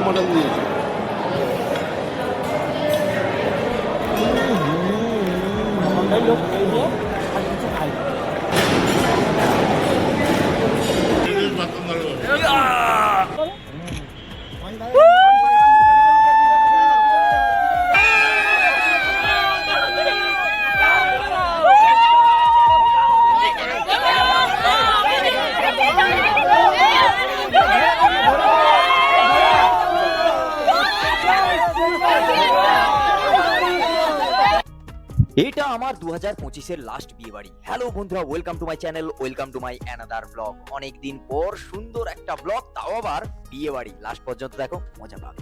Mutton দিয়েছে। লোক খেয়ে আর কিছু খাই এটা আমার 2025-এর লাস্ট বিয়ে বাড়ি। হ্যালো বন্ধুরা, welcome to my channel, welcome to my another blog. অনেকদিন পর সুন্দর একটা ব্লগ, তাও আবার বিয়ে বাড়ি। লাস্ট পর্যন্ত দেখো, মজা পাবে।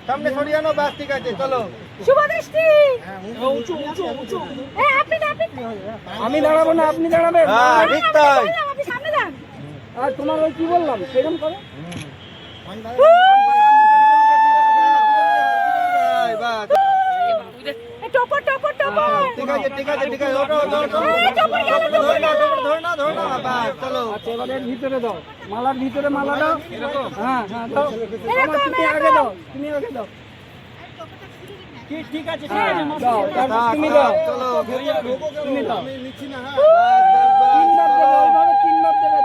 সামনে সরিয়ে আনো, বাস ঠিক আছে, চলো। আমি দাঁড়াবো না, আপনি দাঁড়াবেন। ঠিক তাই। আর তোমার ওই কি বললাম সেরকম করো। ঠিক আছে ঠিক আছে ঠিক আছে, এবারে ভিতরে দাও, মালার ভিতরে মালা দাও। হ্যাঁ হ্যাঁ দাও, তুমি আগে দাও, তুমি আগে দাও। ঠিক আছে ঠিক আছে, দাও, তুমি দাও, চলো তুমি দাও। তিনবার দেবে, ওইভাবে তিনবার দেবে।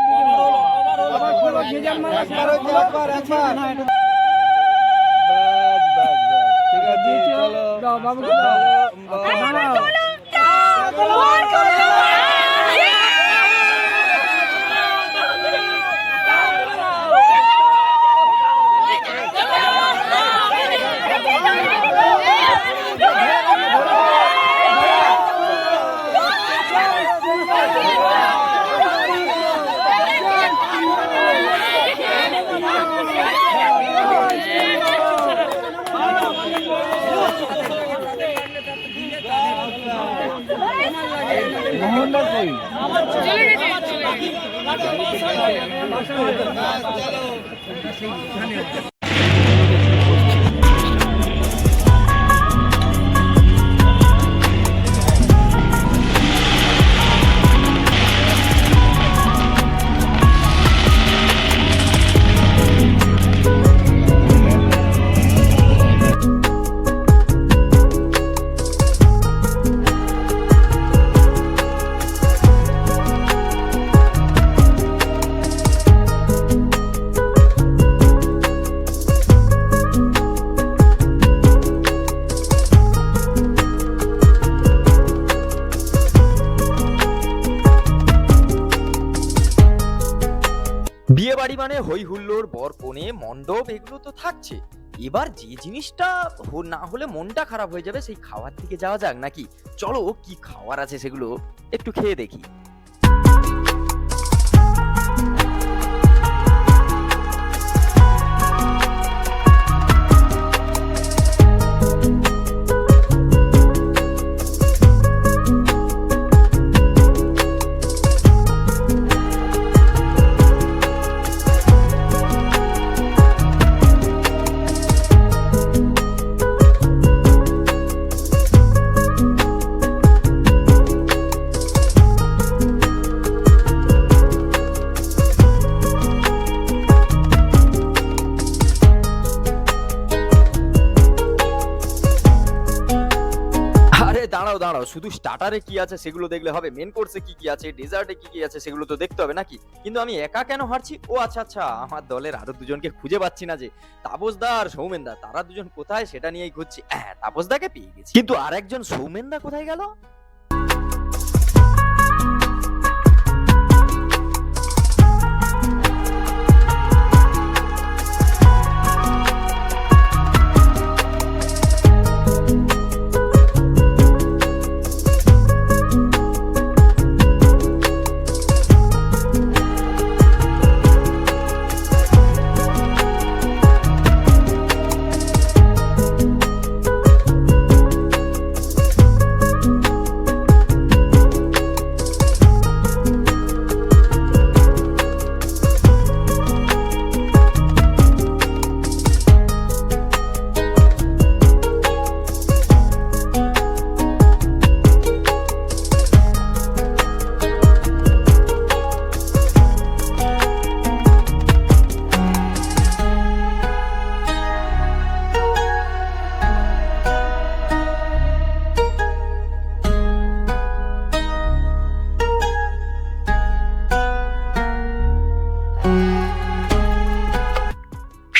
আবার খোলো, যে যার মালা করো, একবার একবার। ঠিক আছে, চলো দাও, বাবুকে দাও। বিয়ে বাড়ি মানে হই হুল্লোড়, বর কনে, মণ্ডপ, এগুলো তো থাকছে, এবার যে জিনিসটা না হলে মনটা খারাপ হয়ে যাবে সেই খাওয়ার দিকে যাওয়া যাক নাকি? চলো কি খাওয়ার আছে সেগুলো একটু খেয়ে দেখি। আরে দাঁড়াও দাঁড়াও, শুধু স্টার্টারে কি আছে সেগুলো দেখলে হবে? মেন কোর্সে কি কি আছে, ডেজার্টে কি কি আছে সেগুলো তো দেখতে হবে নাকি? কিন্তু আমি একা কেন হারছি? ও আচ্ছা আচ্ছা, আমার দলের আরো দুজনকে খুঁজে পাচ্ছি না যে, তাপস দা আর সৌমেন দা, তারা দুজন কোথায় সেটা নিয়েই খুঁজছি। হ্যাঁ, তাপস দাকে পেয়ে গেছি, কিন্তু আরেকজন সৌমেন দা কোথায় গেল?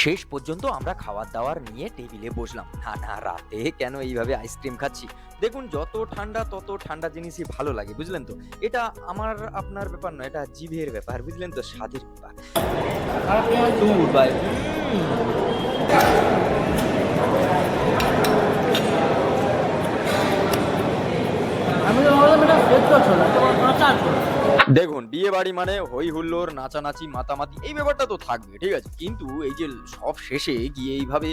শেষ পর্যন্ত আমরা খাবার দাবার নিয়ে টেবিলে বসলাম। না না, রাতে কেন এইভাবে আইসক্রিম খাচ্ছি? দেখুন, যত ঠান্ডা তত ঠান্ডা জিনিসই ভালো লাগে, বুঝলেন তো? এটা আমার আপনার ব্যাপার নয়, এটা জিভের ব্যাপার, বুঝলেন তো? স্বাদের ব্যাপার। দূর ভাই। আমি তো ভাবলাম এটা সেদ্ধ ছোলা, তোমার কাঁচা ছোলা। দেখুন, বিয়ে বাড়ি মানে হই হুল্লোড়, নাচানাচি, মাতামাতি, এই ব্যাপারটা তো থাকবে, ঠিক আছে? কিন্তু এই যে সব শেষে গিয়ে এইভাবে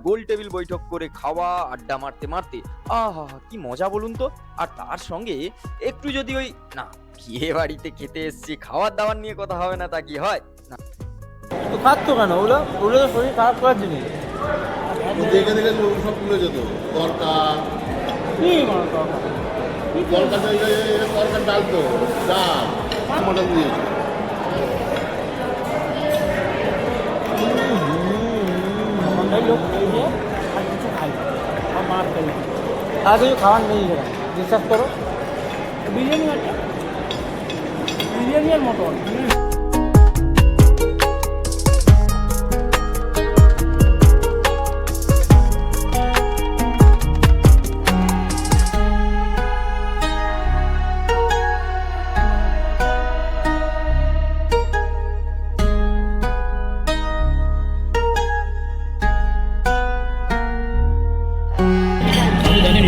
গোল টেবিল বৈঠক করে খাওয়া, আড্ডা মারতে মারতে, আহা কি মজা বলুন তো? আর তার সঙ্গে একটু যদি ওই না, বিয়ে বাড়িতে খেতে এসছি, খাওয়ার দাওয়ার নিয়ে কথা হবে না তা কি হয়? না, তো খাচ্ছ কেন? ওগুলো ওগুলো তো শরীর খারাপ করার জিনিস। দেখে দেখে লোক সব তুলে যেত তরকা কি মানে তরকারি? তরকা তরকার ডাল তো ডাল মটন দিয়েছে আমাদের লোক খেয়ে আর কিছু খাই না, আর মার খেলে আর কিছু খাওয়ার নেই এরা, বিশ্বাস করো। বিরিয়ানি আছে, বিরিয়ানি আর মটন। জানি